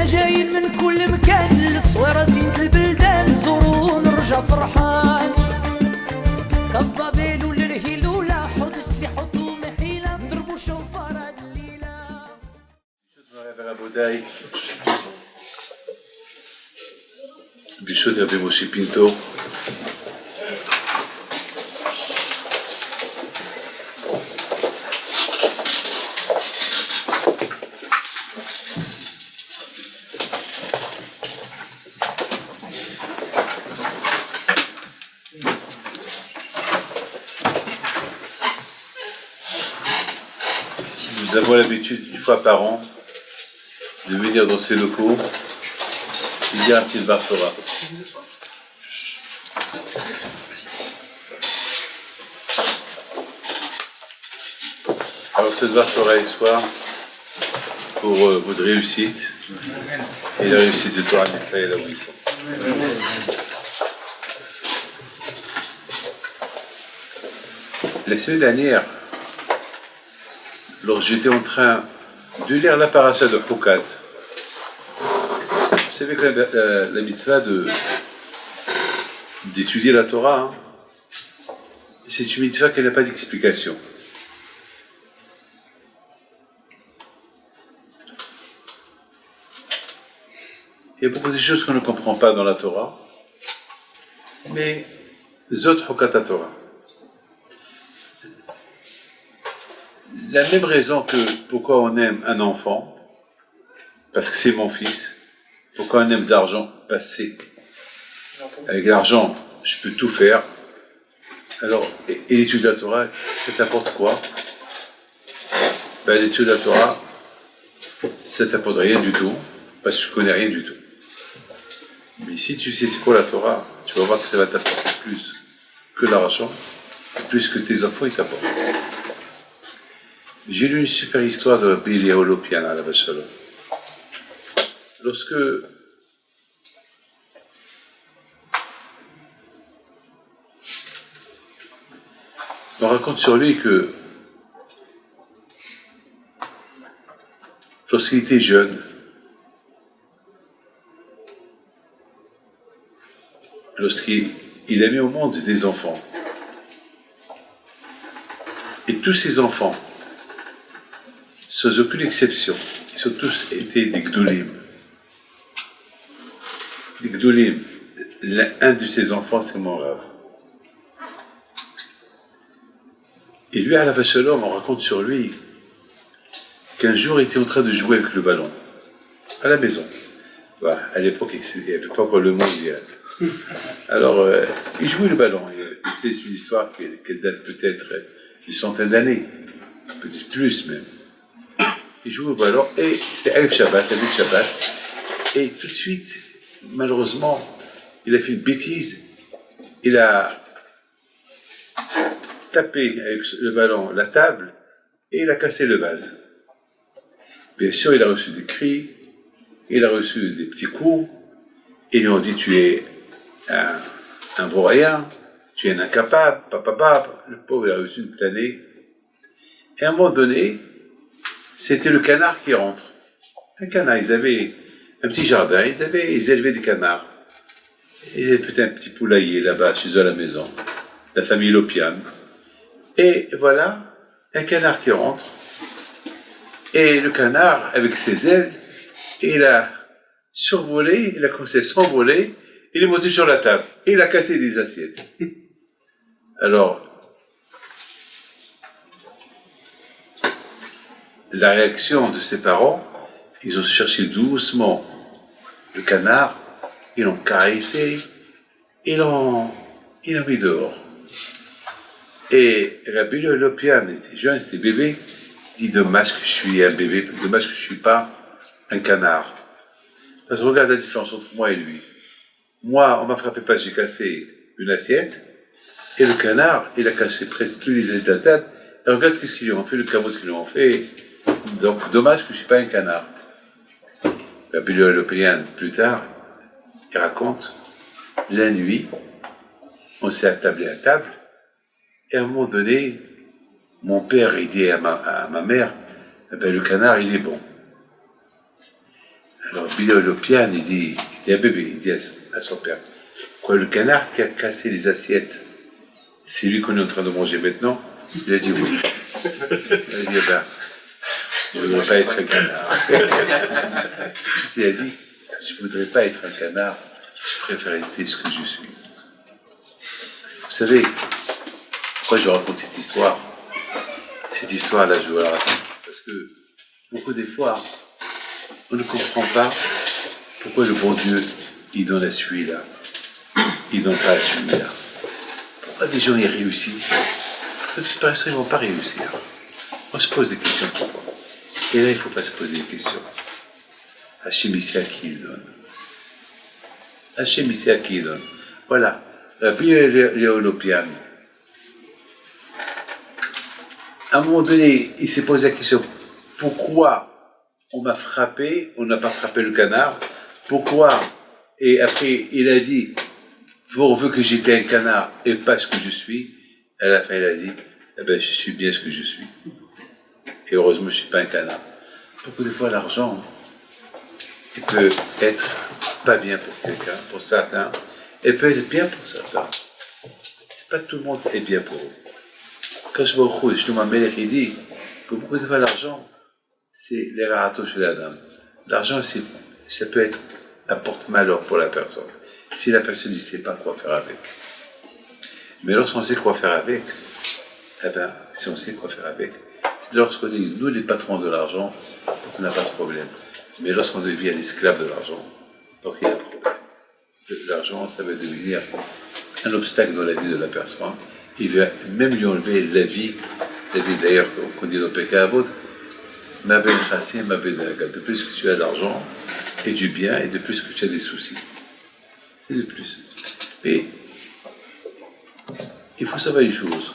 كنا جايين من كل مكان للصويرة زينة البلدان نزورو ونرجع فرحان كالضبيل وللهيل ولا حوض السبيح وطوم حيلة نضربو شوفار هاد الليلة. Bichot de Moshe Pinto. Nous avons l'habitude, une fois par an, de venir dans ces locaux et lire un petit Dvar Torah. Alors ce Dvar Torah est soir pour votre réussite et la réussite de Torah d'Israël là où ils sont. La semaine dernière, lorsque j'étais en train de lire la paracha de Chukat, vous savez que la mitzvah d'étudier la Torah, c'est une mitzvah qui n'a pas d'explication. Il y a beaucoup de choses qu'on ne comprend pas dans la Torah, mais Zot Chukat Torah. La même raison que pourquoi on aime un enfant, parce que c'est mon fils. Pourquoi on aime de l'argent? Passé. Avec l'argent, je peux tout faire. Alors, et l'étude de la Torah, ça t'apporte quoi? Ben, l'étude de la Torah, ça t'apporte rien du tout, parce que tu connais rien du tout. Mais si tu sais c'est quoi la Torah, tu vas voir que ça va t'apporter plus que l'argent, plus que tes enfants ils t'apportent. J'ai lu une super histoire de Rabbi Eliyahu Lopian à la Vachalom. Lorsque on raconte sur lui que lorsqu'il était jeune, lorsqu'il a mis au monde des enfants, et tous ces enfants, sans aucune exception, ils ont tous été des Gdolim. Des Gdolim. Un de ses enfants, c'est mon Rav. Et lui, à la Vachalom, on raconte sur lui qu'un jour, il était en train de jouer avec le ballon, à la maison. Bah, à l'époque, il n'y avait pas encore le mondial. Alors, il jouait le ballon. C'est une histoire qui date peut-être d'une centaine d'années, peut-être plus même. Il jouait au ballon et c'était Alef Shabbat, et tout de suite, malheureusement, il a fait une bêtise. Il a tapé avec le ballon la table et il a cassé le vase. Bien sûr, il a reçu des cris, il a reçu des petits coups, et ils lui ont dit tu es un vaurien, tu es un incapable, papa. Le pauvre, il a reçu une tannée. Et à un moment donné, c'était le canard qui rentre. Un canard, ils avaient un petit jardin, ils élevaient des canards. Ils avaient peut-être un petit poulailler là-bas, chez eux à la maison, la famille Lopian. Et voilà, un canard qui rentre. Et le canard, avec ses ailes, il a survolé, il a commencé à s'envoler, il est monté sur la table, et il a cassé des assiettes. Alors, la réaction de ses parents, ils ont cherché doucement le canard, ils l'ont caressé, ils l'ont mis dehors. Et Rabbi Lopian était jeune, c'était bébé, il dit dommage que je suis un bébé, dommage que je ne suis pas un canard. Parce que regarde la différence entre moi et lui. Moi, on m'a frappé pas, j'ai cassé une assiette, et le canard, il a cassé presque tous les assiettes de la table, et regarde ce qu'ils lui ont fait, le caveau qu'ils lui ont fait. Donc, dommage que je ne suis pas un canard. Rabbi Lopian, plus tard, il raconte, la nuit, on s'est attablé à table, et à un moment donné, mon père, il dit à ma mère, eh ben, le canard, il est bon. Alors, Bilal Lopian, il dit un bébé, il dit à son père, quoi, le canard qui a cassé les assiettes, c'est lui qu'on est en train de manger maintenant? Il a dit oui. Il a dit, ben, je ne voudrais pas être un canard. Il a dit, je ne voudrais pas être un canard, je préfère rester ce que je suis. Vous savez, pourquoi je raconte cette histoire? Cette histoire-là, je vous la raconte parce que beaucoup des fois, on ne comprend pas pourquoi le bon Dieu, il donne à celui-là, il donne pas à celui-là. Pourquoi des gens y réussissent? De toute façon, ils ne vont pas réussir. On se pose des questions pourquoi. Et là, il ne faut pas se poser des questions. Hachem, c'est à qui il donne. Hachem, c'est à qui il donne. Voilà. Rabbi Léolopian. À un moment donné, il s'est posé la question, pourquoi on m'a frappé, on n'a pas frappé le canard? Pourquoi? Et après, il a dit, pourvu que j'étais un canard et pas ce que je suis. À la fin, il a dit, eh ben, je suis bien ce que je suis. Et heureusement, je ne suis pas un canard. Beaucoup de fois, l'argent, il peut être pas bien pour quelqu'un, pour certains, et peut être bien pour certains. C'est pas tout le monde est bien pour eux. Quand je vois au Shlomo Amelech, il dit que beaucoup de fois, l'argent, c'est les raratos chez la dame. L'argent, ça peut être un porte-malheur pour la personne. Si la personne ne sait pas quoi faire avec. Mais lorsqu'on sait quoi faire avec, eh ben, si on sait quoi faire avec, c'est lorsqu'on dit, nous les patrons de l'argent, on n'a pas de problème. Mais lorsqu'on devient l'esclave de l'argent, donc il y a un problème. L'argent, ça va devenir un obstacle dans la vie de la personne. Il va même lui enlever la vie d'ailleurs, qu'on dit dans Pekah Avot, ma belle chassim, ma belle daga. De plus que tu as d'argent et du bien, et de plus que tu as des soucis. C'est de plus. Mais il faut savoir une chose,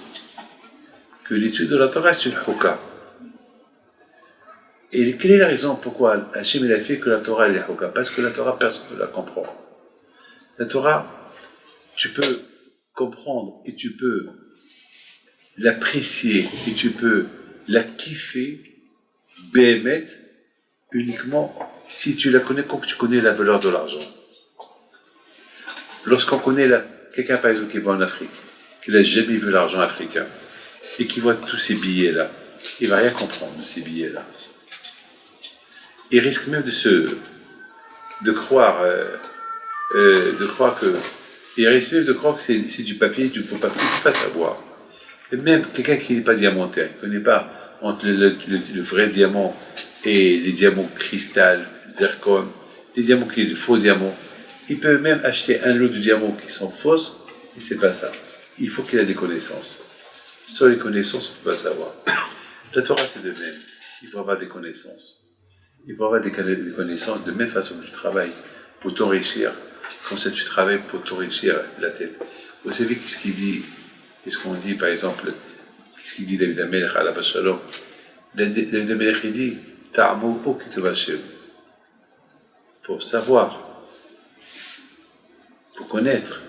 que l'étude de la Torah, c'est une chouka. Et quelle est la raison pourquoi Hachem a fait que la Torah est chouka? Parce que la Torah, personne ne la comprend. La Torah, tu peux comprendre et tu peux l'apprécier et tu peux la kiffer, béhémet, uniquement si tu la connais comme tu connais la valeur de l'argent. Lorsqu'on connaît quelqu'un par exemple qui va en Afrique, qui n'a jamais vu l'argent africain et qui voit tous ces billets-là, il ne va rien comprendre de ces billets-là. Il risque même de croire que c'est du papier, du faux papier, il ne peut pas savoir. Et même quelqu'un qui n'est pas diamantaire, qui ne connaît pas entre le vrai diamant et les diamants cristal, zircon, les diamants qui sont des faux diamants, il peut même acheter un lot de diamants qui sont fausses, et c'est pas ça. Il faut qu'il ait des connaissances. Sans les connaissances, on ne peut pas savoir. La Torah, c'est de même. Il faut avoir des connaissances. Il faut avoir des connaissances de même façon que tu travailles pour t'enrichir. Comme ça, tu travailles pour t'enrichir la tête. Vous savez qu'est-ce qu'on dit, par exemple, qu'est-ce qu'il dit David Amelech à la Bachalom? David Amelech, il dit, Ta'amou okito Hashem. Pour savoir, pour connaître,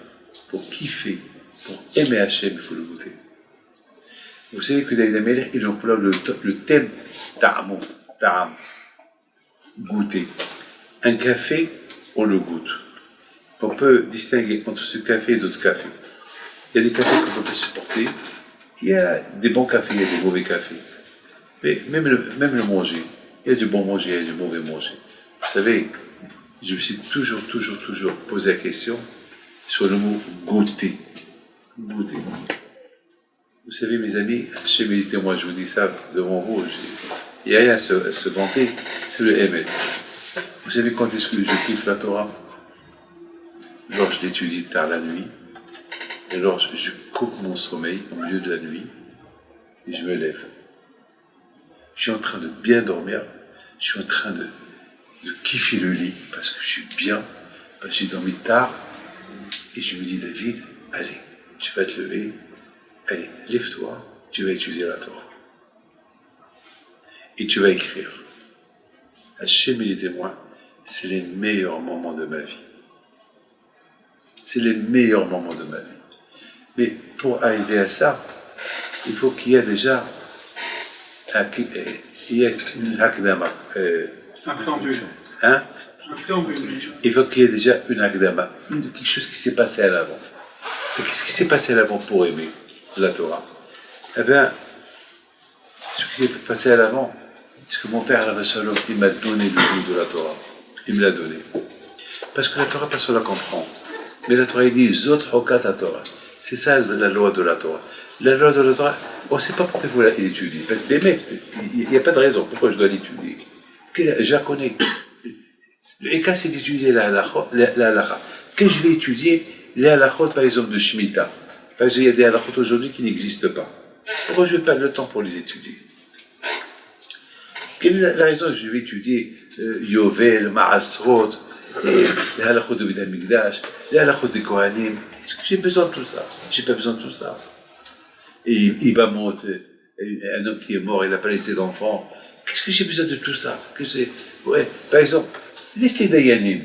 pour kiffer, pour aimer Hashem, il faut le goûter. Vous savez que David Amelech, il emploie le thème Ta'amou, Ta'am, goûter. Un café, on le goûte. On peut distinguer entre ce café et d'autres cafés. Il y a des cafés qu'on ne peut pas supporter. Il y a des bons cafés, il y a des mauvais cafés. Mais même le manger, il y a du bon manger, il y a du mauvais manger. Vous savez, je me suis toujours posé la question sur le mot goûter. Goûter. Vous savez, mes amis, chez mes témoins, je vous dis ça devant vous, il n'y a rien à se vanter, c'est le Emet. Vous savez quand est-ce que je kiffe la Torah? Lorsque je l'étudie tard la nuit, et lorsque je coupe mon sommeil au milieu de la nuit, et je me lève. Je suis en train de bien dormir, je suis en train de kiffer le lit, parce que je suis bien, parce que j'ai dormi tard, et je me dis, David, allez, tu vas te lever, allez, lève-toi, tu vas étudier la Torah. Et tu vas écrire. Hachem et les témoins, c'est les meilleurs moments de ma vie. C'est les meilleurs moments de ma vie. Mais pour arriver à ça, il faut qu'il y ait déjà une hakdama. Un préambule. Hein? Il faut qu'il y ait déjà une agdama, quelque chose qui s'est passé à l'avant. Et qu'est-ce qui s'est passé à l'avant pour aimer la Torah? Eh bien, ce qui s'est passé à l'avant, c'est que mon père, Shalom, il m'a donné le goût de la Torah. Il me l'a donné. Parce que la Torah, personne ne la comprend. Mais la Torah, il dit Zot Hokat la Torah. C'est ça la loi de la Torah. La loi de la Torah, on ne sait pas pourquoi il faut l'étudier. Parce que les mecs, il n'y a pas de raison pourquoi je dois l'étudier. Je la connais. Le Eka, c'est d'étudier la halakha. Que je vais étudier les halakhot, par exemple, de Shemitah. Parce qu'il y a des halakhot aujourd'hui qui n'existent pas. Pourquoi je vais perdre le temps pour les étudier? Quelle est la raison que je vais étudier Yovel, Ma'asrot, les halakhot de Beth Amikdash, les halakhot de Kohanim? Est-ce que j'ai besoin de tout ça? J'ai pas besoin de tout ça. Et Ibamot, un homme qui est mort, il n'a pas laissé d'enfant. Qu'est-ce que j'ai besoin de tout ça? Ouais, par exemple, laisse les Dayanim.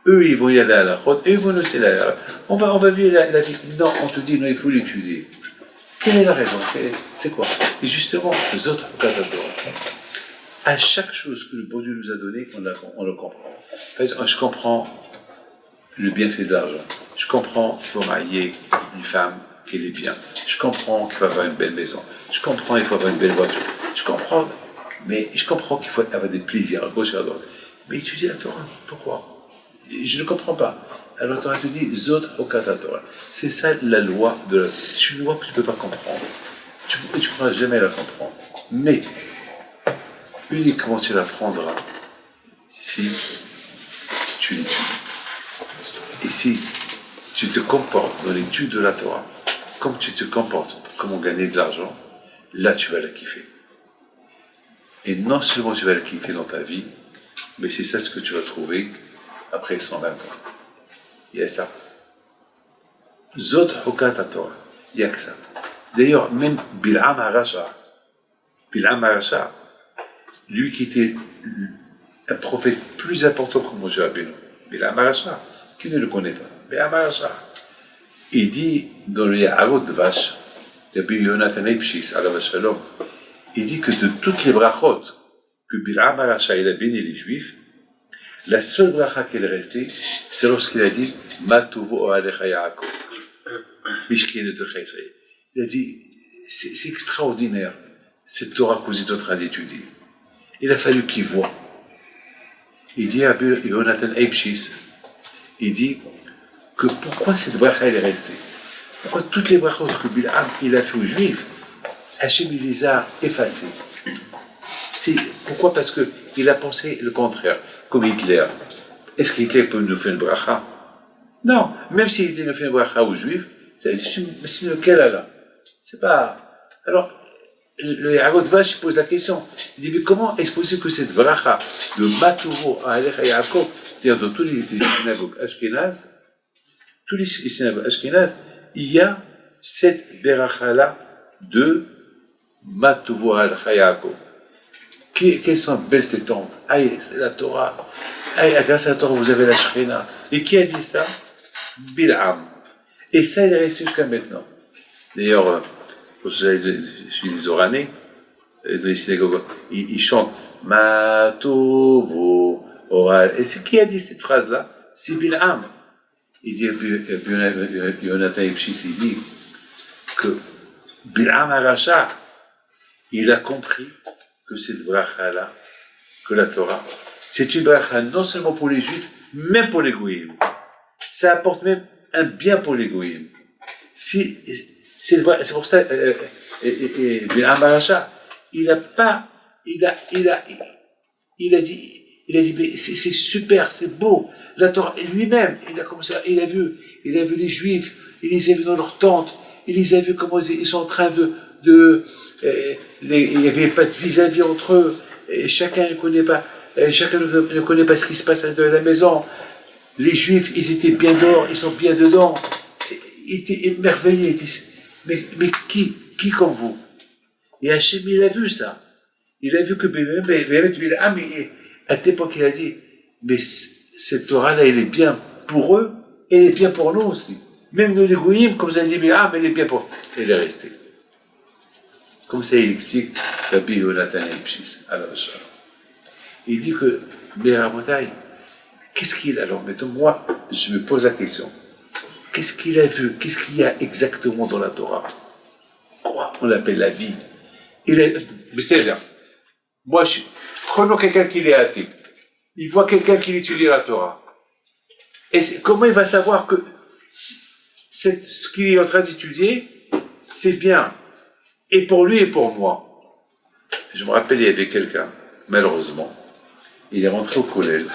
Eux, ils vont y aller à la chôte, eux, ils vont nous laisser là. On va vivre la vie. Non, on te dit, non, il faut l'étudier. Quelle est la raison? C'est quoi? Et justement, les autres à chaque chose que le bon Dieu nous a donné, on le comprend. Par exemple, je comprends le bienfait de l'argent. Je comprends qu'il faut marier une femme qui est bien. Je comprends qu'il faut avoir une belle maison. Je comprends qu'il faut avoir une belle voiture. Je comprends, mais je comprends qu'il faut avoir des plaisirs à gauche et à droite. Mais étudier la Torah, pourquoi? Je ne comprends pas. Alors la Torah te dit Zot Hokat Torah. C'est ça la loi de la. C'est une loi que tu ne peux pas comprendre. Tu ne pourras jamais la comprendre. Mais uniquement tu l'apprendras si tu l'étudies. Et si tu te comportes dans l'étude de la Torah, comme tu te comportes pour comment gagner de l'argent, là tu vas la kiffer. Et non seulement tu vas la kiffer dans ta vie, mais c'est ça ce que tu vas trouver après 120 ans. Il y a ça. Zot Hokat Torah. Il n'y a que ça. D'ailleurs, même Bil'am HaRasha, lui qui était un prophète plus important que Moshe Rabbeinu, Bil'am HaRasha, qui ne le connaît pas, Bil'am HaRasha, il dit dans le Yaharot de Vache, Rabbi Yonatan Eibshis, alav Shalom, il dit que de toutes les brachot que Bil'am HaRasha il a béni les Juifs, la seule bracha qui est restée, c'est lorsqu'il a dit Matuvo Alecha Yaakov. Il a dit c'est extraordinaire cette Torah que vous êtes en train d'étudier. Il a fallu qu'il voie. Il dit à Yonatan Eibshis, il dit que pourquoi cette bracha elle est restée? Pourquoi toutes les brachot que Bil'am il a fait aux Juifs, Hachem il les a effacées? Pourquoi? Parce qu'il a pensé le contraire, comme Hitler. Est-ce qu'Hitler peut nous faire une bracha? Non, même si Hitler nous fait une bracha aux Juifs, c'est lequel là? C'est pas. Alors, le Yaharot Vache il pose la question. Il dit, mais comment est-ce possible que cette bracha de Matuvo à Alecha Yaakov, c'est-à-dire dans tous les synagogues ashkénazes, il y a cette bracha-là de Matuvo à Alecha Yaakov. Quelles sont belles tes tantes? Aïe, c'est la Torah. Aïe, grâce à la Torah, vous avez la Shrina. Et qui a dit ça? Bil'am. Et ça, il est resté jusqu'à maintenant. D'ailleurs, chez les Oranais, dans les synagogues, ils chantent Matovo Oral. Et c'est qui a dit cette phrase-là? C'est Bil'am. Il dit, Yonatan Eibshis, il dit que Bil'am HaRasha, il a compris que cette bracha-là, que la Torah, c'est une bracha non seulement pour les Juifs, même pour les Goïms. Ça apporte même un bien pour les Goïms. C'est pour ça, Bil'am HaRasha, il a dit, mais c'est super, c'est beau. La Torah, lui-même, il a commencé, il a vu les Juifs, il les a vus dans leur tente, il les a vus comment ils sont en train il n'y avait pas de vis-à-vis entre eux, et chacun ne connaît pas ce qui se passe à l'intérieur de la maison. Les Juifs, ils étaient bien dehors, ils sont bien dedans. Ils étaient émerveillés. Mais qui comme vous? Et Hachem, il a vu ça. Il a vu que Bil'am, à cette époque, il a dit, mais cette Torah-là, elle est bien pour eux, et elle est bien pour nous aussi. Même nous, les Goïms, comme ça dit Bil'am, elle est bien pour eux. Elle est restée. Comme ça, il explique Rabbi Yonatan Eibshis, alav Shalom. Il dit que, Berabotai, Qu'est-ce qu'il a alors? Maintenant, moi, je me pose la question. Qu'est-ce qu'il a vu? Qu'est-ce qu'il y a exactement dans la Torah? Quoi? On l'appelle la vie. Mais c'est-à-dire, prenons quelqu'un qui est athée. Il voit quelqu'un qui étudie la Torah. Et comment il va savoir que ce qu'il est en train d'étudier, c'est bien. Et pour lui et pour moi. Je me rappelle, il y avait quelqu'un, malheureusement, il est rentré au collège,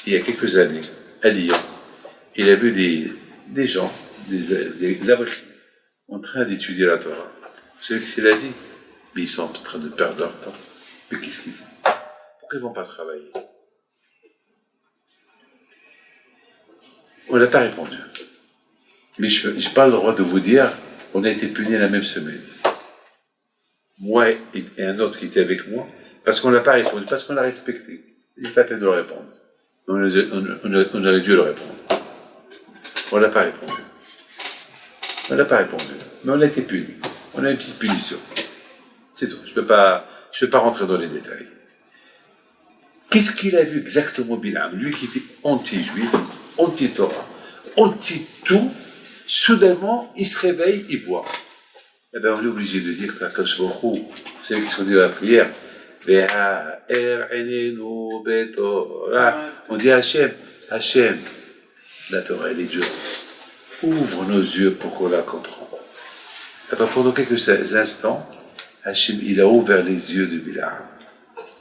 il y a quelques années, à Lyon. Il a vu des gens, des abris, en train d'étudier la Torah. Vous savez ce qu'il a dit? Mais ils sont en train de perdre leur temps. Mais qu'est-ce qu'ils font? Pourquoi ils ne vont pas travailler? On n'a pas répondu. Mais je n'ai pas le droit de vous dire, on a été punis la même semaine. Moi et un autre qui était avec moi, parce qu'on n'a pas répondu, parce qu'on l'a respecté. Il n'est pas peine de le répondre. On aurait dû le répondre. On n'a pas répondu. On n'a pas répondu. Mais on a été puni. On a une petite punition. C'est tout. Je ne peux pas rentrer dans les détails. Qu'est-ce qu'il a vu exactement Bilam? Lui qui était anti-juif, anti-Torah, anti-tout, soudainement, il se réveille, il voit. Eh bien, on est obligé de dire qu'Akadosh Baruch Hu, vous savez qu'est-ce qu'on dit dans la prière? On dit Hachem, Hachem, la Torah, elle est dure. Ouvre nos yeux pour qu'on la comprenne. Pendant quelques instants, Hachem, il a ouvert les yeux de Bilam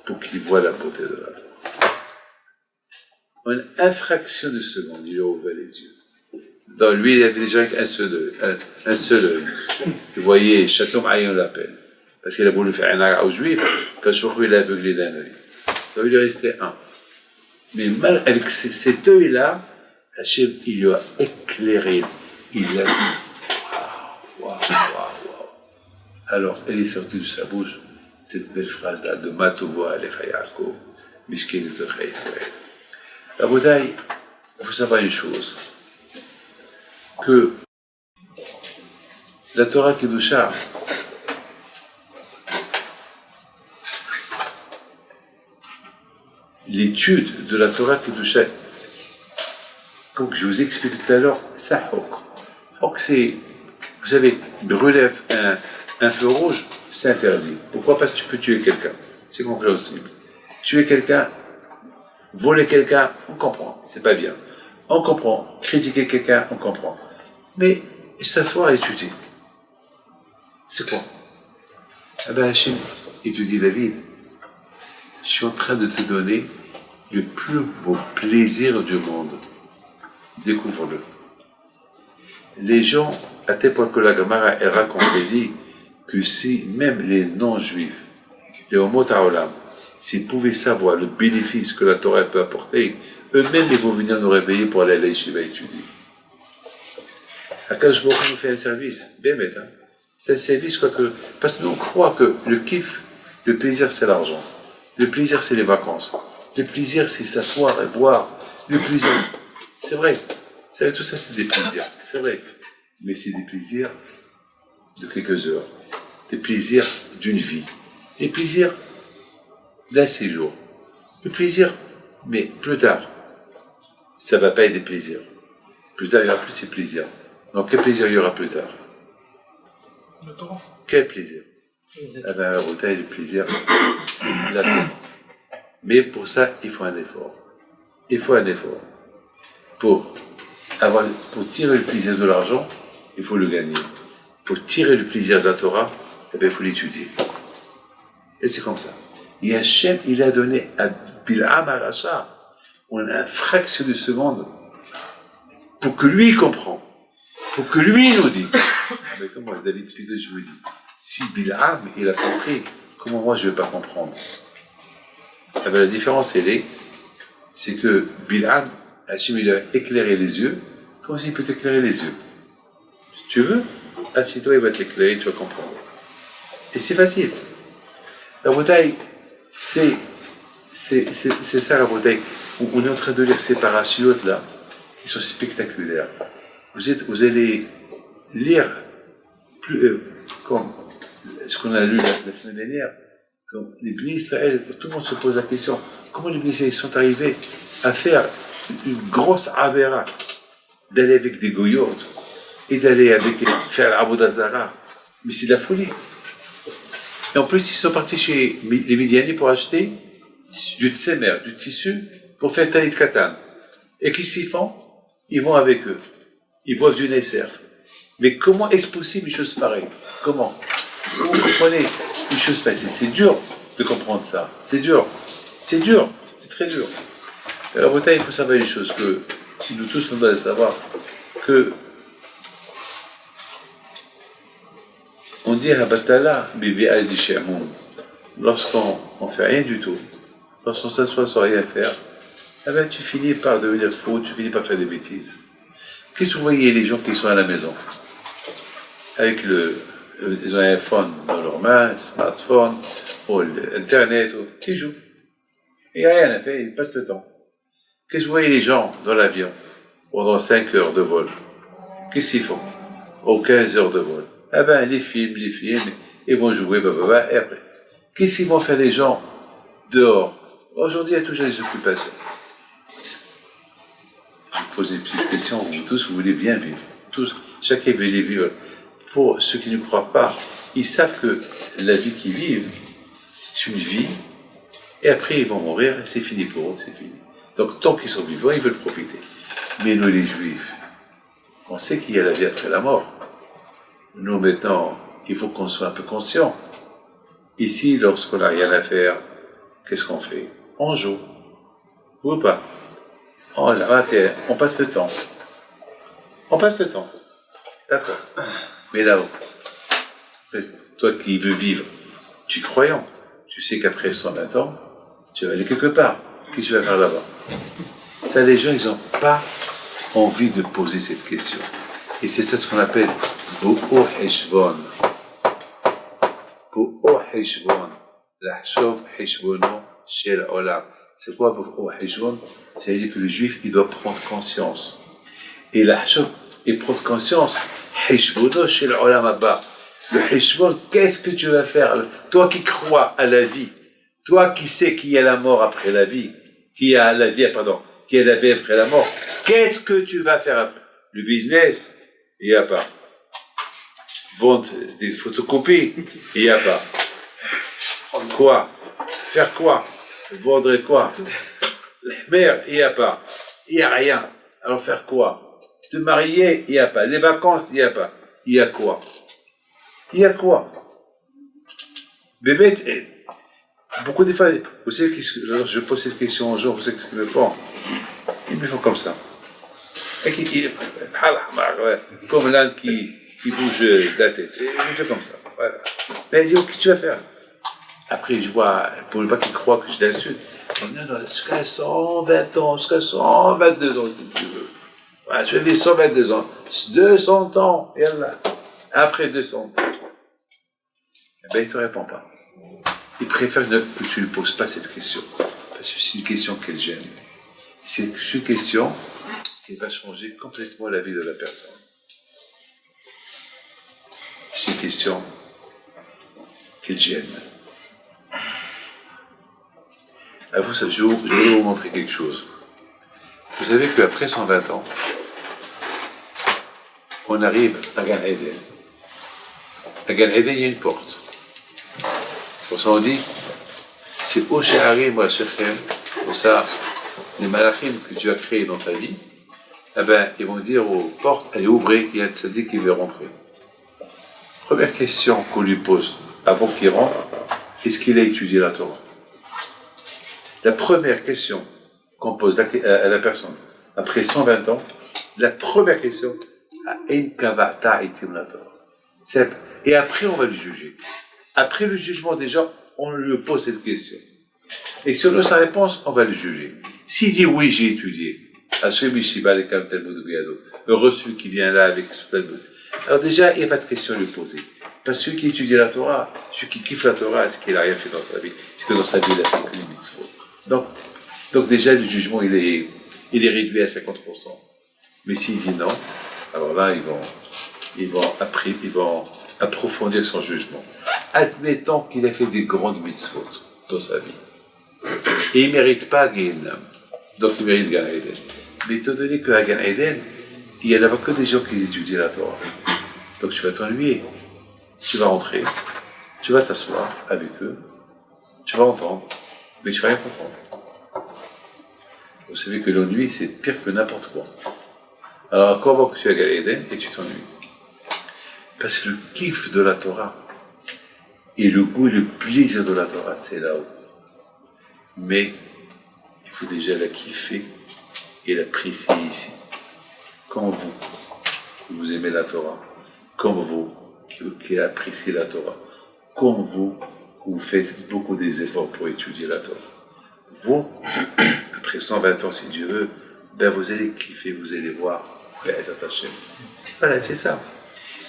pour qu'il voie la beauté de la Torah. En une infraction de seconde, il a ouvert les yeux. Dans lui, il y avait déjà un seul œil. Vous voyez, Chatom Aïe, on l'appelle. Parce qu'il a voulu faire un arrêt aux Juifs, quand je crois qu'il a aveuglé d'un œil. Donc il lui restait un. Mais mal avec cet œil-là, Hachem, il lui a éclairé. Il l'a dit. Waouh. Alors, elle est sortie de sa bouche, cette belle phrase-là, de Matova Alecha Yaakov, Mishkin et Tocha Israël. La bouteille, il faut savoir une chose. Que la Torah Kedusha, l'étude de la Torah Kedusha, comme je vous expliquais tout à l'heure, ça Hok. Hok, c'est, vous savez, brûler un feu rouge, c'est interdit. Pourquoi? Parce que tu peux tuer quelqu'un. C'est compréhensible. Tuer quelqu'un, voler quelqu'un, on comprend, c'est pas bien. On comprend. Critiquer quelqu'un, on comprend. Mais s'asseoir et étudier, c'est quoi? Ah ben Hachem, étudie David. Je suis en train de te donner le plus beau plaisir du monde. Découvre-le. Les gens, à tel point que la Gemara, elle raconte et dit que si même les non-juifs, les Homot Haolam, s'ils pouvaient savoir le bénéfice que la Torah peut apporter, eux-mêmes, ils vont venir nous réveiller pour aller à l'Yeshiva étudier. Akadosh Baruch Hu nous fait un service, bien bête, hein. C'est un service, parce que nous, on croit que le kiff, le plaisir, c'est l'argent. Le plaisir, c'est les vacances. Le plaisir, c'est s'asseoir et boire. Le plaisir, c'est vrai. Tout ça, c'est des plaisirs. C'est vrai. Mais c'est des plaisirs de quelques heures. Des plaisirs d'une vie. Des plaisirs d'un séjour. Le plaisir, mais plus tard, ça ne va pas être des plaisirs. Plus tard, il n'y aura plus ces plaisirs. Donc, quel plaisir il y aura plus tard? Le Torah. Quel plaisir? Ah ben, la bouteille, le plaisir, c'est la Torah. Mais pour ça, il faut un effort. Il faut un effort. Pour tirer le plaisir de l'argent, il faut le gagner. Pour tirer le plaisir de la Torah, eh bien, il faut l'étudier. Et c'est comme ça. Et Hachem, il a donné à Bil'am Aracha, on a une fraction de seconde pour que lui comprenne, pour que lui nous dise. Mais comment David Pidot, je vous dis, si Bil'am, il a compris, comment moi je ne vais pas comprendre? Eh bien, la différence, c'est que Bil'am, Hachem, il a éclairé les yeux. Comment il peut t'éclairer les yeux? Si tu veux, assis-toi, il va t'éclairer, tu vas comprendre. Et c'est facile. La bouteille, c'est ça la bouteille. On est en train de lire ces parachutes là, qui sont spectaculaires. Vous allez lire comme ce qu'on a lu la semaine dernière, Comme les Bnei Israël, tout le monde se pose la question, comment les Bnei Israël sont arrivés à faire une grosse avéra, d'aller avec des goyotes et d'aller faire l'Aboud Zara. Mais c'est de la folie. Et en plus, ils sont partis chez les Midianites pour acheter du tsemer, du tissu, pour faire talit katan. Et qu'est-ce qu'ils font? Ils vont avec eux. Ils boivent du Nesser. Mais comment est-ce possible une chose pareille? Comment? Vous comprenez une chose pareille? C'est dur de comprendre ça. C'est dur. C'est dur. C'est très dur. Alors, il faut savoir une chose que nous tous, on doit savoir que on dit Habatala, Bibi al-Dishamoun. Lorsqu'on ne fait rien du tout, lorsqu'on s'assoit sans rien faire, eh ben, tu finis par devenir fou, tu finis par faire des bêtises. Qu'est-ce que vous voyez les gens qui sont à la maison? Avec ils ont un iPhone dans leurs mains, un smartphone, ou l'internet, ils jouent. Il n'y a rien à faire, ils passent le temps. Qu'est-ce que vous voyez les gens dans l'avion pendant 5 heures de vol? Qu'est-ce qu'ils font? Ou 15 heures de vol? Eh bien, les films, ils vont jouer, et après. Qu'est-ce qu'ils vont faire les gens dehors? Aujourd'hui, il y a toujours des occupations. Je vous pose des petites questions, vous tous, vous voulez bien vivre. Tous, chacun veut les vivre. Pour ceux qui ne croient pas, ils savent que la vie qu'ils vivent, c'est une vie, et après ils vont mourir, et c'est fini pour eux, c'est fini. Donc tant qu'ils sont vivants, ils veulent profiter. Mais nous les Juifs, on sait qu'il y a la vie après la mort. Nous maintenant, il faut qu'on soit un peu conscient. Ici, lorsqu'on n'a rien à faire, qu'est-ce qu'on fait? On joue. Ou pas? On passe le temps. On passe le temps. D'accord. Mais là-haut, toi qui veux vivre, tu es croyant. Tu sais qu'après 120 ans, tu vas aller quelque part. Qu'est-ce que tu vas faire là-bas? Ça, les gens, ils n'ont pas envie de poser cette question. Et c'est ça ce qu'on appelle Bo'o Heshbon. Bo'o Heshbon. L'Hashov Heshbono Shel Olam. C'est quoi Bo'o Heshbon? C'est-à-dire que le juif, il doit prendre conscience. Et l'Hashov, il prend conscience. Heshbono Shel Olam Abba. Le Heshbon, qu'est-ce que tu vas faire? Toi qui crois à la vie, toi qui sais qu'il y a la mort après la vie, qu'il y a la vie après la mort, qu'est-ce que tu vas faire après? Le business, il n'y a pas. Vendre des photocopies, il n'y a pas. Quoi? Faire quoi? Vendre quoi? L'hmer, il n'y a pas. Il n'y a rien. Alors faire quoi? Te marier, il n'y a pas. Les vacances, il n'y a pas. Il y a quoi? Il y a quoi? Bébé, beaucoup de fois, vous savez, lorsque je pose cette question aux gens, vous savez ce qu'ils me font? Ils me font comme ça. Comme l'âne qui bouge de la tête. Il me fait comme ça. Voilà. Mais il dit, qu'est-ce que tu vas faire? Après, je vois, pour ne pas qu'ils croient que je l'insulte, non, jusqu'à 120 ans, jusqu'à 122 ans, si tu veux. Voilà, tu vas vivre 122 ans, 200 ans, et là. Après 200 ans. Eh bien, il ne te répond pas. Il préfère que tu ne poses pas cette question. Parce que c'est une question qu'elle gêne. C'est une question qui va changer complètement la vie de la personne. C'est une question qu'elle gêne. Alors, je voudrais vous montrer quelque chose. Vous savez qu'après 120 ans, on arrive à Gan Eden. À Gan Eden, il y a une porte. Pour ça, on dit, c'est au Sheharim ou à Shechem, pour ça, les malachim que tu as créés dans ta vie, eh ben, ils vont dire aux portes, allez, ouvrez, il y a un tzaddik qui veut rentrer. Première question qu'on lui pose avant qu'il rentre, est-ce qu'il a étudié la Torah? La première question qu'on pose à la personne, après 120 ans, la première question, et après on va le juger. Après le jugement déjà, on lui pose cette question. Et si on a sa réponse, on va le juger. S'il dit oui, j'ai étudié, heureux celui qui vient là avec ce Talmud. Alors déjà, il n'y a pas de question à lui poser. Parce que celui qui étudie la Torah, celui qui kiffe la Torah, c'est qu'il n'a rien fait dans sa vie. C'est que dans sa vie, il a fait que les mitzvot. Donc déjà, le jugement, il est réduit à 50%. Mais s'il dit non, alors là, ils vont approfondir son jugement. Admettons qu'il a fait des grandes mitzvot dans sa vie. Et il ne mérite pas Guéhenam. Donc il mérite Gan Eden. Mais étant donné qu'à Gan Eden, il n'y a là-bas que des gens qui étudient la Torah. Donc tu vas t'ennuyer. Tu vas rentrer, tu vas t'asseoir avec eux, tu vas entendre, mais tu ne vas rien comprendre. Vous savez que l'ennui, c'est pire que n'importe quoi. Alors, comment que tu as Gan Eden et tu t'ennuies? Parce que le kiff de la Torah, et le goût et le plaisir de la Torah, c'est là-haut. Mais il faut déjà la kiffer et l'apprécier ici. Comme vous aimez la Torah, comme vous qui appréciez la Torah, comme vous faites beaucoup des efforts pour étudier la Torah. Vous, après 120 ans, si Dieu veut, ben vous allez kiffer, vous allez voir, être attaché. Voilà, c'est ça.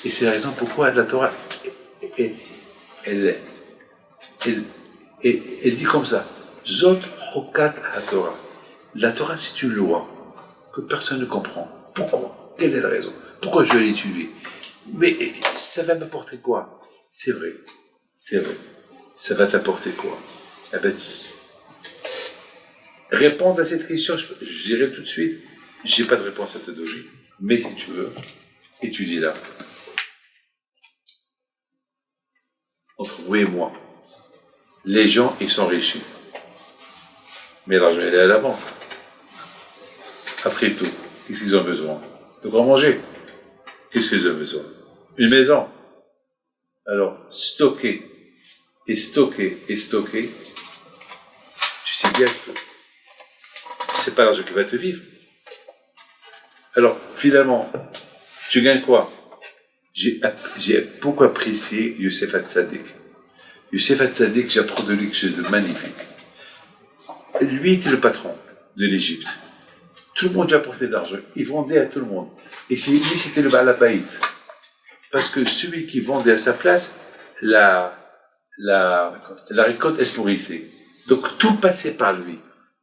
Et c'est la raison pourquoi la Torah, elle dit comme ça, Zot Chokat HaTorah. La Torah, c'est une loi que personne ne comprend. Pourquoi? Quelle est la raison? Pourquoi je vais l'étudier? Mais ça va m'apporter quoi? C'est vrai. Ça va t'apporter quoi? Eh ben, répondre à cette question, je dirais tout de suite, j'ai pas de réponse à te donner. Mais si tu veux, étudie-la. Entre vous et moi, les gens, ils sont riches. Mais l'argent, il est à la banque. Après tout, qu'est-ce qu'ils ont besoin? De quoi manger. Qu'est-ce qu'ils ont besoin? Une maison. Alors, stocker, tu sais bien que c'est pas l'argent qui va te vivre. Alors, finalement, tu gagnes quoi? J'ai beaucoup apprécié Youssef Hatzadik. Youssef Hatzadik, j'apprends de lui quelque chose de magnifique. Lui était le patron de l'Égypte. Tout le monde lui apportait de l'argent. Il vendait à tout le monde. Et lui, c'était le Baal Habayit. Parce que celui qui vendait à sa place, la récolte, elle pourrissait. Donc, tout passait par lui.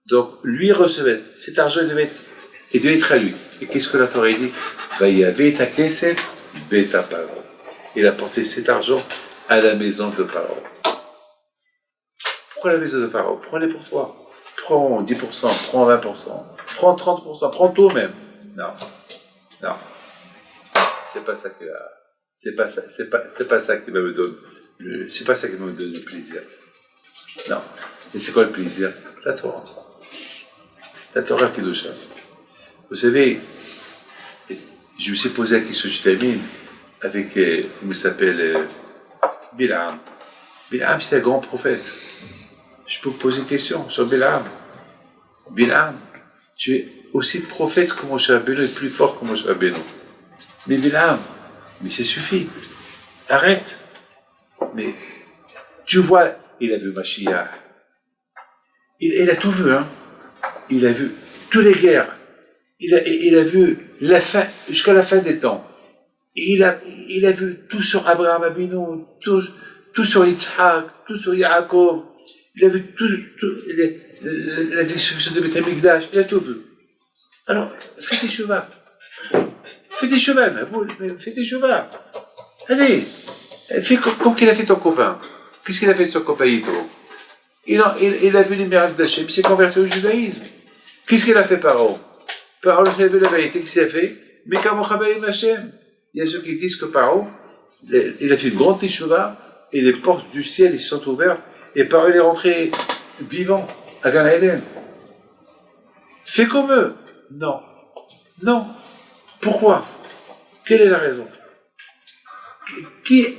Donc, lui recevait. Cet argent, il devait être à lui. Et qu'est-ce que la Torah dit? Il y avait ta kesef, beta paro. Il a porté cet argent à la maison de Paro. Pourquoi la maison de Paro? Prends-les pour toi. Prends 10%, prends 20%, prends 30%, prends tout même. Non. C'est pas ça qui va. C'est pas ça qui va me donner. C'est pas ça qui va me donner le plaisir. Non. Et c'est quoi le plaisir? La Torah. La Torah Kedusha. Vous savez, je me suis posé la question, je termine, avec, comment il s'appelle, Bilam. Bilam, c'est un grand prophète. Je peux vous poser une question sur Bilam. Bilam, tu es aussi prophète que Moshe Rabbeinu et plus fort que Moshe Rabbeinu. Mais Bilam, mais ça suffit. Arrête. Mais tu vois, il a vu Mashiach. Il a tout vu, hein. Il a vu toutes les guerres. Il a vu la fin, jusqu'à la fin des temps. Il a vu tout sur Abraham Abinu, tout sur Yitzhak, tout sur Yaakov. Il a vu la destruction de Beth Amikdash. Il a tout vu. Alors, fais tes chevaux. Fais tes chevaux. Allez, fais comme qu'il a fait ton copain. Qu'est-ce qu'il a fait son copain Yitro? Il a vu les miracles d'Hachem, il s'est converti au judaïsme. Qu'est-ce qu'il a fait Paro? Paro, il a vu la vérité, qu'est-ce qu'il a fait? Mais comme Hachem. Il y a ceux qui disent que Paro, il a fait une grande teshuva et les portes du ciel ils sont ouvertes et Paro il est rentré vivant à Gan Eden. Fais comme eux. Non. Pourquoi? Quelle est la raison? Qui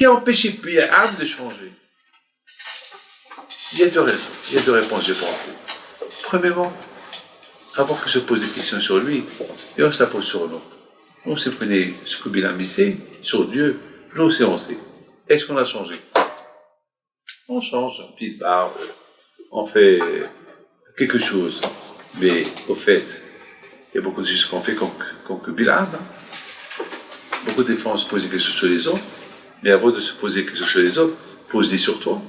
a empêché Bilam de changer? Il y a deux raisons, il y a deux réponses, j'ai pensé. Premièrement, avant que je pose des questions sur lui, et on se la pose sur nous. On se prenait ce que Bilam sait, sur Dieu, nous aussi on sait. Est-ce qu'on a changé? On change, une petite barbe, on fait quelque chose. Mais au fait, il y a beaucoup de choses qu'on fait comme que Bilam. Beaucoup de fois on se pose des questions sur les autres, mais avant de se poser des questions sur les autres, pose-les sur toi.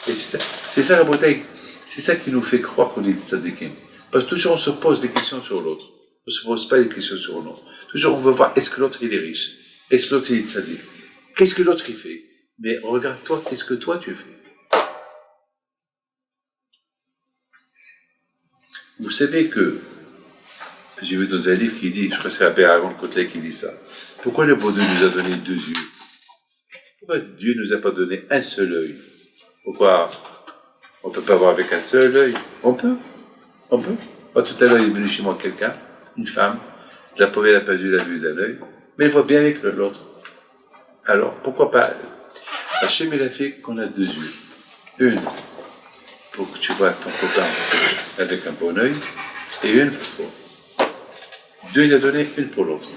Et c'est ça la bouteille. C'est ça qui nous fait croire qu'on est des tzadikim. Parce que toujours on se pose des questions sur l'autre. On ne se pose pas des questions sur l'autre. Toujours on veut voir est-ce que l'autre il est riche, est-ce que l'autre il est tzadik, qu'est-ce que l'autre il fait. Mais regarde-toi, qu'est-ce que toi tu fais. Vous savez que, j'ai vu dans un livre qui dit, je crois que c'est Albert Aaron Kotler qui dit ça, pourquoi le bon Dieu nous a donné 2 yeux? Pourquoi Dieu ne nous a pas donné un seul œil? Pourquoi on ne peut pas voir avec un seul œil? On peut. Moi, tout à l'heure, il est venu chez moi quelqu'un, une femme, la pauvre, elle n'a pas vu la vue d'un œil, mais elle voit bien avec l'autre. Alors, pourquoi pas? Hachem, il a fait qu'on a 2 yeux. Une, pour que tu vois ton copain avec un bon œil, et une pour toi. 2, il a donné une pour l'autre.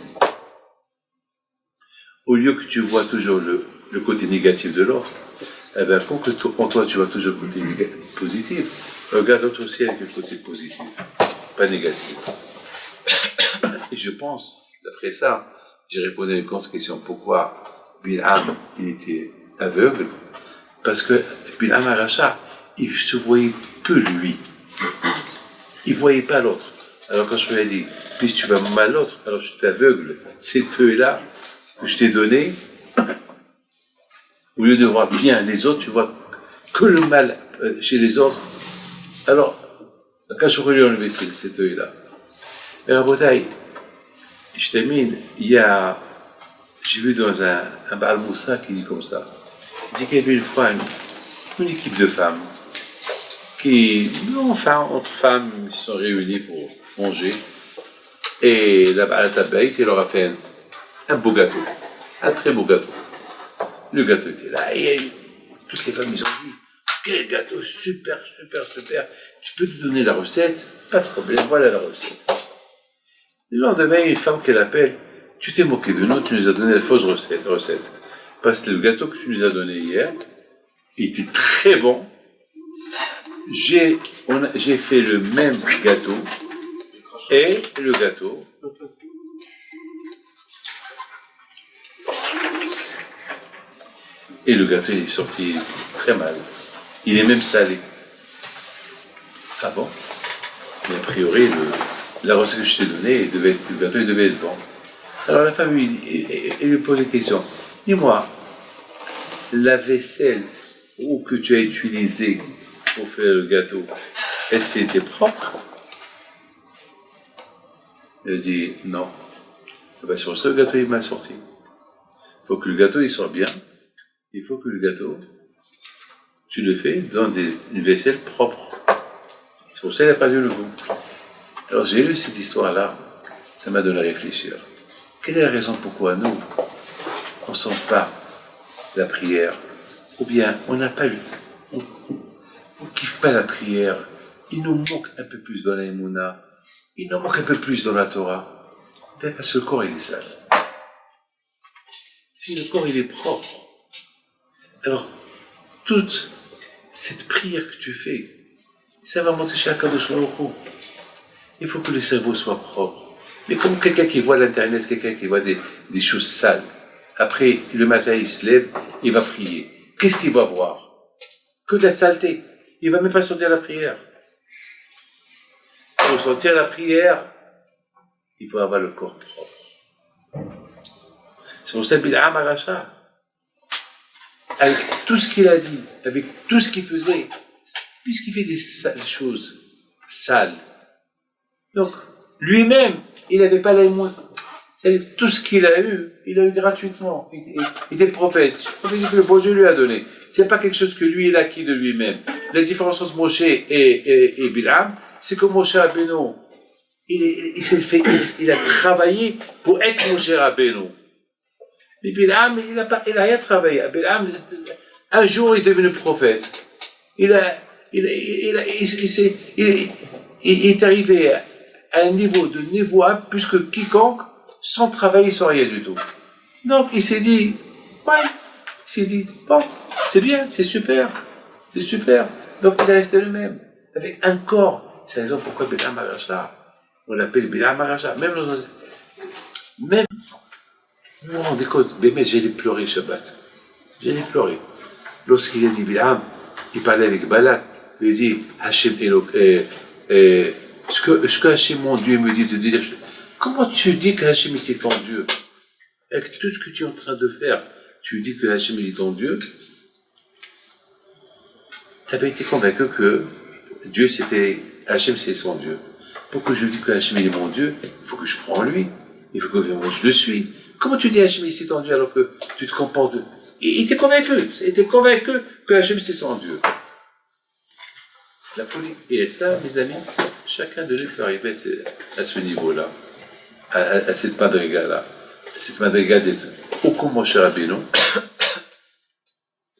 Au lieu que tu vois toujours le côté négatif de l'autre, eh bien, pour que en toi tu vois toujours le côté positif, regarde l'autre aussi avec le côté positif, pas négatif. Et je pense, d'après ça, j'ai répondu à une grosse question, pourquoi Bilham, il était aveugle? Parce que Bilham Aracha, il se voyait que lui. Il ne voyait pas l'autre. Alors quand je lui ai dit, puisque tu vas mal l'autre, alors je t'aveugle, ces deux-là que je t'ai donné, au lieu de voir bien les autres, tu vois que le mal chez les autres. Alors, quand je lui ai enlevé cet œil-là, et à Bretagne, je termine, j'ai vu dans un Baal Moussa qui dit comme ça, il dit qu'il y avait une fois une équipe de femmes qui, entre femmes, ils se sont réunies pour manger, et la Baal Tabaït, il leur a fait un beau gâteau, un très beau gâteau. Le gâteau était là, et toutes les femmes, ils ont dit, quel gâteau, super. Tu peux te donner la recette? Pas de problème, voilà la recette. Le lendemain, une femme qu'elle appelle, tu t'es moqué de nous, tu nous as donné la fausse recette. Parce que le gâteau que tu nous as donné hier, il était très bon. J'ai fait le même gâteau, et le gâteau, il est sorti très mal. Il est même salé. Ah bon? Mais a priori, la recette que je t'ai donnée, le gâteau, il devait être bon. Alors la femme lui pose une question. Dis-moi, la vaisselle que tu as utilisée pour faire le gâteau, est-ce qu'elle était propre? Elle dit non. Ben, sur ce, le gâteau, il m'a sorti. Il faut que le gâteau, il sorte bien. Il faut que le gâteau, tu le fais dans une vaisselle propre. C'est pour ça qu'il n'a pas eu le goût. Alors j'ai lu cette histoire-là, ça m'a donné à réfléchir. Quelle est la raison pourquoi nous, on ne sent pas la prière, ou bien on n'a pas lu, on ne kiffe pas la prière, il nous manque un peu plus dans la Emouna, il nous manque un peu plus dans la Torah, bien parce que le corps il est sale. Si le corps il est propre, alors toute cette prière que tu fais, ça va monter chez Akadosh Baruch Hu. Il faut que le cerveau soit propre. Mais comme quelqu'un qui voit l'internet, quelqu'un qui voit des choses sales, après le matin il se lève, il va prier. Qu'est-ce qu'il va voir? Que de la saleté. Il ne va même pas sentir la prière. Pour sentir la prière, il faut avoir le corps propre. C'est pour ça que Bilham Aracha, avec tout ce qu'il a dit, avec tout ce qu'il faisait, puisqu'il fait des choses sales, donc lui-même, il n'avait pas les moyens. C'est tout ce qu'il a eu gratuitement. Il était le prophète. Le prophète que le bon Dieu lui a donné. C'est pas quelque chose que lui, il a acquis de lui-même. La différence entre Moshe et Bilham, c'est que Moshe Rabbeinu, il a travaillé pour être Moshe Rabbeinu. Mais Bilham, il a rien travaillé. Bilham, un jour, il est devenu prophète. Il est arrivé à un niveau 1 plus que quiconque, sans travailler, sans rien du tout. Donc, il s'est dit, bon, c'est bien, c'est super. Donc, il est resté le même, avec un corps. C'est la raison pourquoi Bilham Aracha, on l'appelle Bilham Aracha. Même, vous vous rendez compte, mais j'allais pleurer Shabbat. Lorsqu'il a dit Bilham, il parlait avec Balak, il dit, Hachem Elok, ce que Hachem, mon Dieu, me dit de dire, comment tu dis qu'Hachem c'est ton Dieu? Avec tout ce que tu es en train de faire, tu lui dis que Hachem il est ton Dieu, eh bien, il était convaincu que Dieu c'était, Hachem c'est son Dieu. Pour que je lui dise que Hachem il est mon Dieu, il faut que je croie en lui, il faut que je le suis. Comment tu dis Hachem c'est ton Dieu alors que tu te comportes de... Il était convaincu que Hachem c'est son Dieu. C'est la folie. Et ça, mes amis, chacun de nous peut arriver à ce niveau-là, à cette madriga-là, à cette madriga d'être ou comme Moshe Rabbeinu,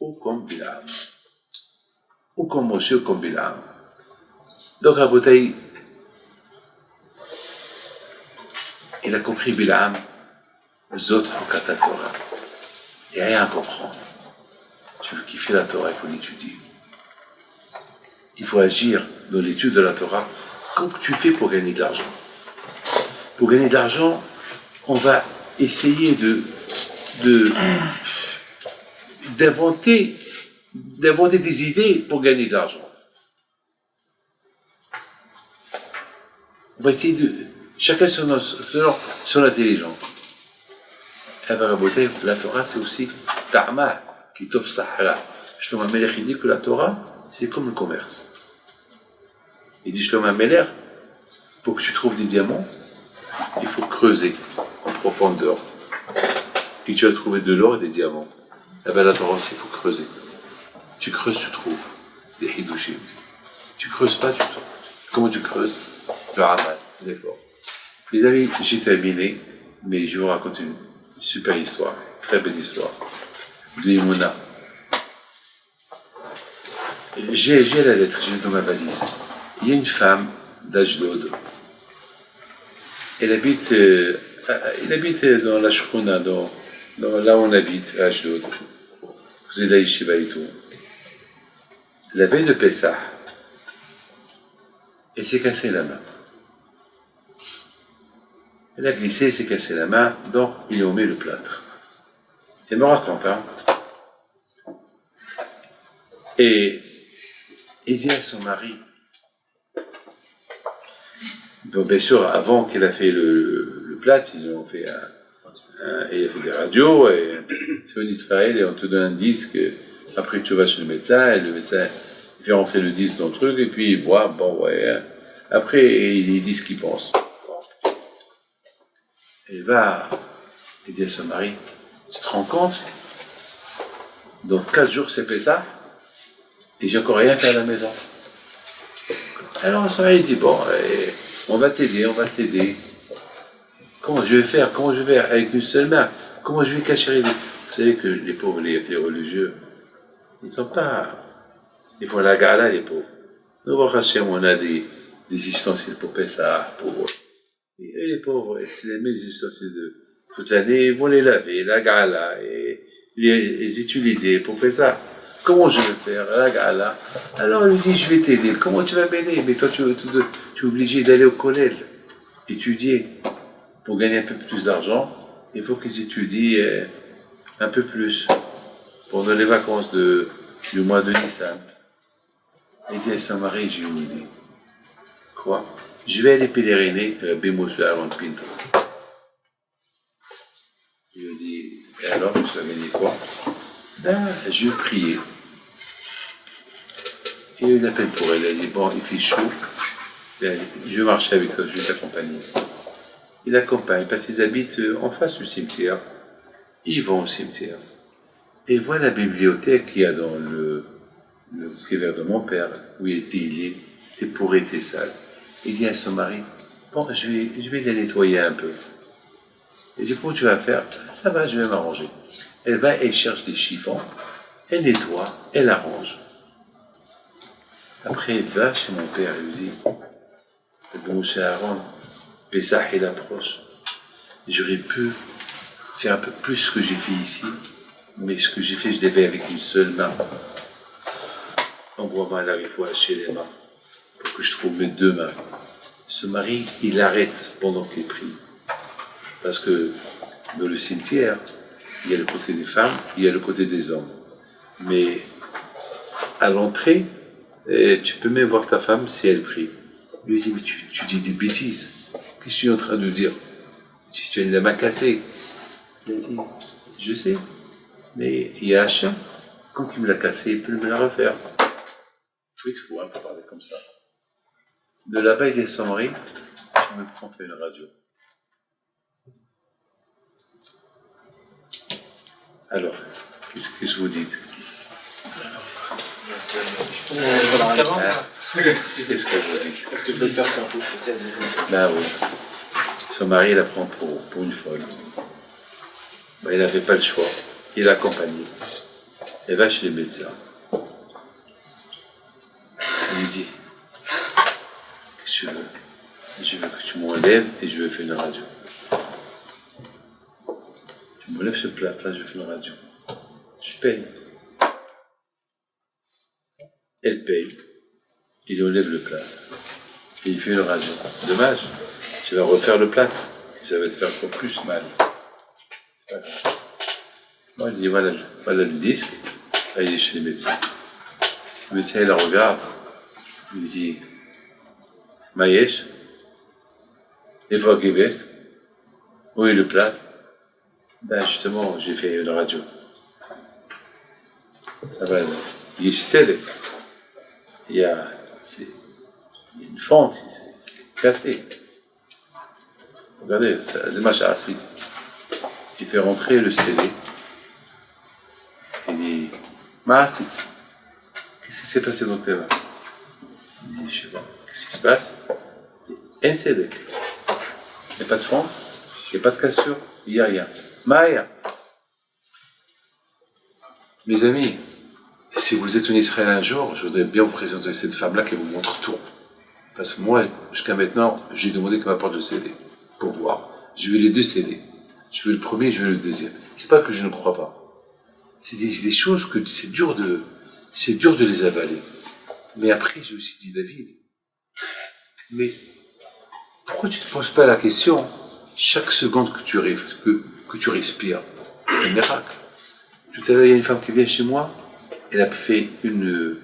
ou comme Bilam. Ou comme Moshe ou comme Bilam. Donc Rabotaï, il a compris Bilam, les autres ont qu'à ta Torah. Il n'y a rien à comprendre. Tu veux kiffer la Torah, il faut l'étudier. Il faut agir dans l'étude de la Torah comme tu fais pour gagner de l'argent. Pour gagner de l'argent, on va essayer d'inventer des idées pour gagner de l'argent. On va essayer de... Chacun selon son intelligence. La Torah, c'est aussi Ta'ma, qui t'offre Sahara. Shlomo HaMelech, il dit que la Torah, c'est comme le commerce. Il dit Shlomo HaMelech, pour que tu trouves des diamants, il faut creuser en profondeur. Et tu vas trouver de l'or et des diamants. Eh bien, la Torah aussi, il faut creuser. Tu creuses, tu trouves des hidushim. Tu creuses pas, tu trouves. Comment tu creuses? Le ramal. D'accord. Les amis, j'ai terminé, mais je vais vous raconter une super histoire, très belle histoire, de Yimuna. J'ai la lettre, j'ai dans ma valise. Il y a une femme d'Ashdod. Elle habite dans la Shkuna, dans là où on habite, à Ashdod. Vous êtes là, Yeshiva et tout. La veille de Pessah, elle s'est cassée la main. Elle a glissé, elle s'est cassé la main, donc ils lui ont mis le plâtre. Elle me raconte, hein. Et il dit à son mari, bon, bien sûr, avant qu'elle a fait le plâtre, ils ont fait il a fait des radios, et c'est en Israël, et on te donne un disque, après tu vas chez le médecin, et le médecin fait rentrer le disque dans le truc, et puis il voit, bon, ouais, après il dit ce qu'il pense. Elle va, et dit à son mari, tu te rends compte? Dans 4 jours c'est Pessah, et j'ai encore rien fait à la maison. Alors son mari dit, bon, on va t'aider, on va t'aider. Comment je vais faire? Comment je vais avec une seule main? Comment je vais cacher? Vous savez que les pauvres, les religieux, ils sont pas... Ils font la gala, les pauvres. Nous, on a des ustensiles pour Pessah, pour... Et les pauvres, c'est les mêmes ustensiles de toute l'année, ils vont les laver, la gala, et les utiliser pour Pessah. Comment je vais faire? La gala. Alors il lui dit, je vais t'aider. Comment tu vas m'aider? Mais toi, tu es obligé d'aller au collège, étudier. Pour gagner un peu plus d'argent, il faut qu'ils étudient un peu plus pendant les vacances du mois de Nissan. Il dit à son mari, j'ai une idée. Quoi? Je vais aller pèleriner Bimoshe Aaron Pinto. Il lui dit, et alors, tu vas gagner quoi? Ben, je vais prier. Et il appelle pour elle, elle dit, bon, il fait chaud, ben, je vais marcher avec toi, je vais t'accompagner. Il l'accompagne parce qu'ils habitent en face du cimetière. Ils vont au cimetière. Et voient la bibliothèque qu'il y a dans le cuvert de mon père, où il était lié, c'est pourri, était sale. Il dit à son mari, bon, je vais les nettoyer un peu. Il dit, comment tu vas faire? Ça va, je vais m'arranger. Elle va, elle cherche des chiffons, elle nettoie, elle arrange. Après, elle va chez mon père, elle lui dit, bon, chez Aaron, Pessah, il approche. J'aurais pu faire un peu plus ce que j'ai fait ici, mais ce que j'ai fait, je l'ai fait avec une seule main. Envoie-moi la réfouache les mains, pour que je trouve mes 2 mains. Ce mari, il arrête pendant qu'il prie. Parce que dans le cimetière, il y a le côté des femmes, il y a le côté des hommes. Mais à l'entrée, tu peux même voir ta femme si elle prie. Il lui dit, mais tu dis des bêtises. Qu'est-ce que je suis en train de dire? Tu as une main cassée. Il a dit, je sais. Mais il y a Hachem, quand il me l'a cassé, il peut me la refaire. Oui, il faut parler comme ça. De là-bas, il dit à son mari, je me prends faire une radio. Alors, qu'est-ce que vous dites? Qu'est-ce que vous dites? Ben oui. Son mari la prend pour une folle. Ben, il n'avait pas le choix. Il l'accompagne. Elle va chez les médecins. Il lui dit, qu'est-ce que tu veux? Je veux que tu m'enlèves et je veux faire une radio. Tu m'enlèves ce plat-là, je fais une radio. Je paye. Elle paye. Il enlève le plâtre. Et il fait une radio. Dommage. Tu vas refaire le plâtre. Et ça va te faire encore plus mal. C'est pas grave. Moi, il dit, voilà le disque. Là, il est chez les médecins. Le médecin, il la regarde. Il lui dit, Maïesh, il faut qu'il baisse. Où est le plâtre? Ben, justement, j'ai fait une radio. Ah ben, il y a une fente, c'est cassé. Regardez, c'est ma chère suite. Il fait rentrer le CD. Il dit, Martit, qu'est-ce qui s'est passé dans tes mains? Il dit, je sais pas, qu'est-ce qui se passe? Un CD. Il n'y a pas de fente, il n'y a pas de cassure, il n'y a rien. Maïa. Mes amis, si vous êtes en Israël un jour, je voudrais bien vous présenter cette femme-là qui vous montre tout. Parce que moi, jusqu'à maintenant, j'ai demandé qu'elle m'apporte le CD pour voir. Je veux les deux CD. Je veux le premier, je veux le deuxième. C'est pas que je ne crois pas. C'est des choses que c'est dur de les avaler. Mais après, j'ai aussi dit, David, mais pourquoi tu ne te poses pas la question, chaque seconde que tu respires, c'est un miracle. Tout à l'heure, il y a une femme qui vient chez moi, elle a fait une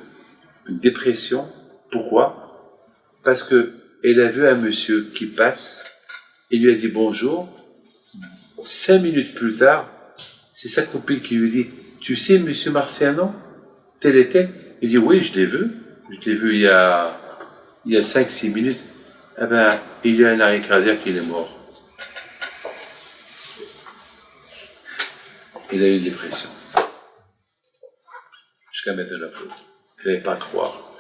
dépression. Pourquoi? Parce qu'elle a vu un monsieur qui passe, il lui a dit bonjour. 5 minutes plus tard, c'est sa copine qui lui dit, tu sais, monsieur Marciano, tel et tel? Il dit, oui, je l'ai vu il y a 5-6 minutes. Eh ben, il y a un arrêt cardiaque, il est mort. Il a eu une dépression. Jusqu'à maintenant, la pauvre. Il n'avait pas à croire.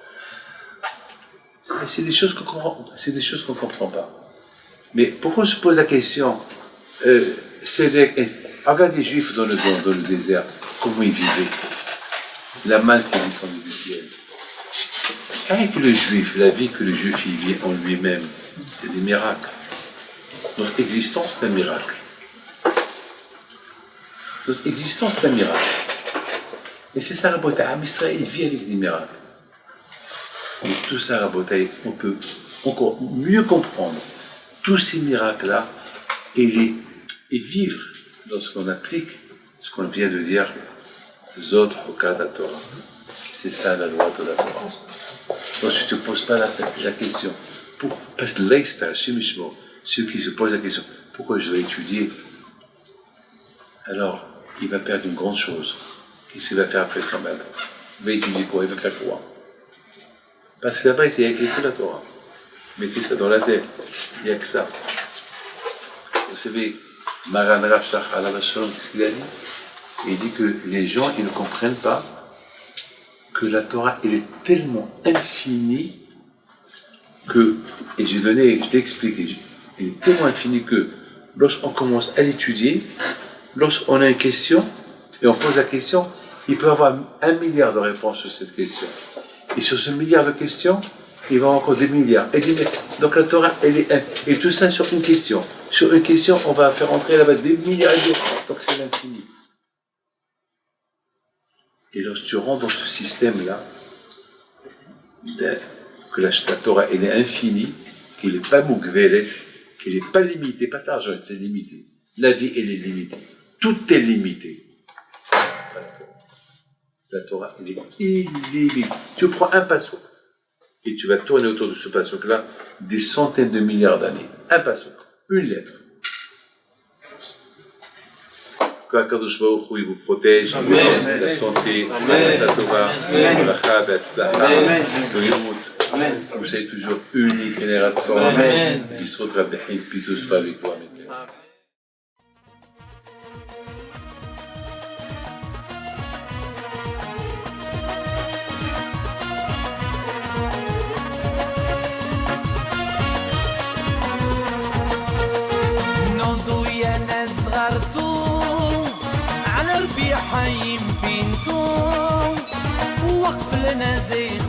C'est des choses qu'on ne comprend pas. Mais pourquoi on se pose la question, regarde les Juifs dans le désert, comment ils vivaient. La manne qui descendait du ciel. Rien que le Juif, la vie que le Juif y vit en lui-même, c'est des miracles. Notre existence, c'est un miracle. Notre existence, c'est un miracle. Et c'est ça, Rabotai. Israël vit avec des miracles. Et tout ça, Rabotai, on peut encore mieux comprendre tous ces miracles-là et vivre lorsqu'on applique ce qu'on vient de dire, Zot Hokat Torah. C'est ça la loi de la Torah. Donc tu ne te poses pas la question. Parce que l'extra, ceux qui se posent la question, pourquoi je dois étudier? Alors, il va perdre une grande chose. Qu'est-ce qu'il va faire après 100 mètres? Il va étudier quoi? Il va faire quoi? Parce que là-bas, il y a écrit la Torah. Mais c'est ça dans la tête. Il n'y a que ça. Vous savez, Maran Rav Shach Alav Shalom, qu'est-ce qu'il a dit? Il dit que les gens, ils ne comprennent pas que la Torah, elle est tellement infinie que, et je t'ai expliqué, elle est tellement infinie que lorsqu'on commence à l'étudier, lorsqu'on a une question et on pose la question, il peut y avoir 1 milliard de réponses sur cette question. Et sur ce milliard de questions, il va y avoir encore des milliards. Donc la Torah, elle est et tout ça sur une question. Sur une question, on va faire entrer là-bas des milliards de questions. Donc c'est l'infini. Et lorsque tu rentres dans ce système-là, que la Torah, elle est infinie, qu'elle n'est pas mougvelet, qu'elle n'est pas limitée, pas l'argent, c'est limité. La vie, elle est limitée. Tout est limité. La Torah, elle est illimitée. Tu prends un passouk et tu vas tourner autour de ce passouk-là des centaines de milliards d'années. Un passouk, une lettre. qu'Akadosh Baruch Hu, il vous protège, la santé, la satova, la chab, la tzlacha, le yomut. Vous soyez toujours unis, génération, qui se retrouvent d'Ahid, puis tout soit avec vous. Amen. على ربيع حيم بنتو وقف لنا زي